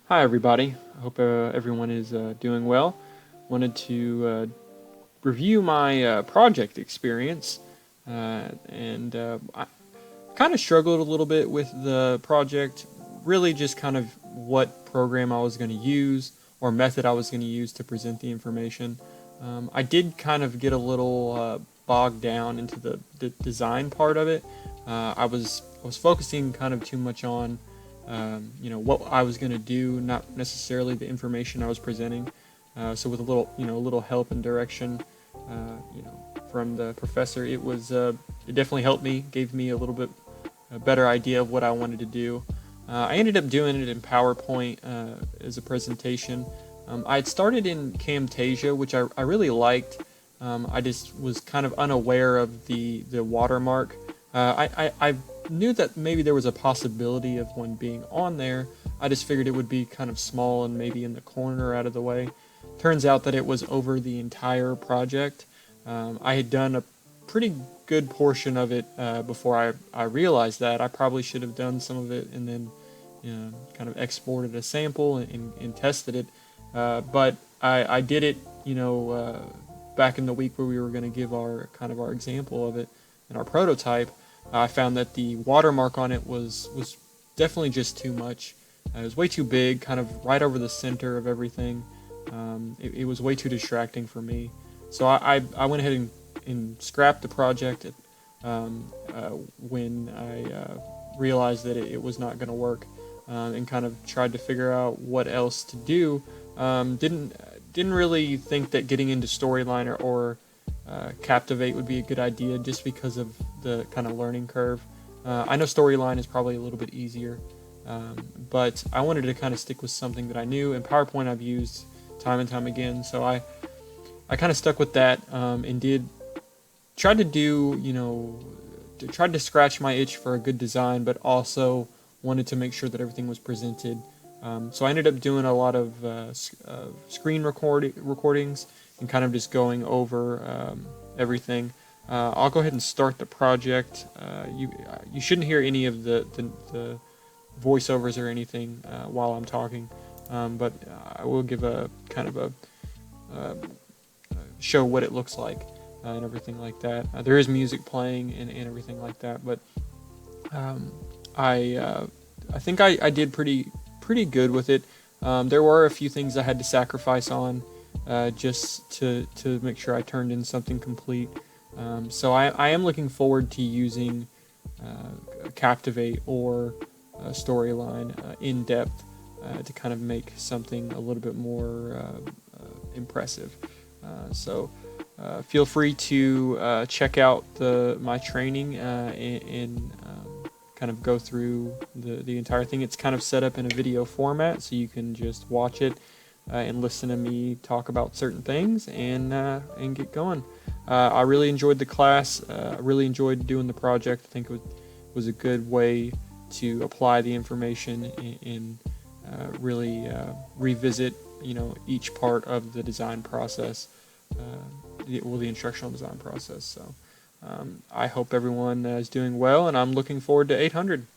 Hi, everybody. I hope everyone is doing well. Wanted to review my project experience, and I kind of struggled a little bit with the project. Really, just kind of what program I was going to use or method I was going to use to present the information. I did kind of get a little bogged down into the design part of it. I was focusing kind of too much on what I was going to do, not necessarily the information I was presenting. So with a little help and direction, from the professor, it definitely helped me, gave me a little bit a better idea of what I wanted to do. I ended up doing it in PowerPoint as a presentation. I had started in Camtasia, which I really liked. I just was kind of unaware of the watermark. I knew that maybe there was a possibility of one being on there. I just figured it would be kind of small and maybe in the corner out of the way. Turns out that it was over the entire project. I had done a pretty good portion of it before I realized that. I probably should have done some of it and then kind of exported a sample and tested it. But I did it, back in the week where we were going to give our example of it and our prototype. I found that the watermark on it was definitely just too much. It was way too big, kind of right over the center of everything. It was way too distracting for me. So I went ahead and scrapped the project when I realized that it was not going to work, and kind of tried to figure out what else to do. Didn't really think that getting into storyline or Captivate would be a good idea just because of the kind of learning curve. I know storyline is probably a little bit easier, but I wanted to kind of stick with something that I knew, and PowerPoint I've used time and time again. So I kind of stuck with that, and tried to do, tried to scratch my itch for a good design, but also wanted to make sure that everything was presented. So I ended up doing a lot of screen recordings and kind of just going over everything. I'll go ahead and start the project. You shouldn't hear any of the voiceovers or anything while I'm talking, but I will give a kind of a uh, show what it looks like and everything like that. There is music playing and everything like that, but um, I think I did pretty good with it. There were a few things I had to sacrifice on just to make sure I turned in something complete. So I am looking forward to using Captivate or Storyline in depth to kind of make something a little bit more impressive. Feel free to check out my training and kind of go through the entire thing. It's kind of set up in a video format, so you can just watch it and listen to me talk about certain things and get going. I really enjoyed the class. I really enjoyed doing the project. I think was a good way to apply the information and really revisit each part of the design process, the instructional design process. So I hope everyone is doing well, and I'm looking forward to 800.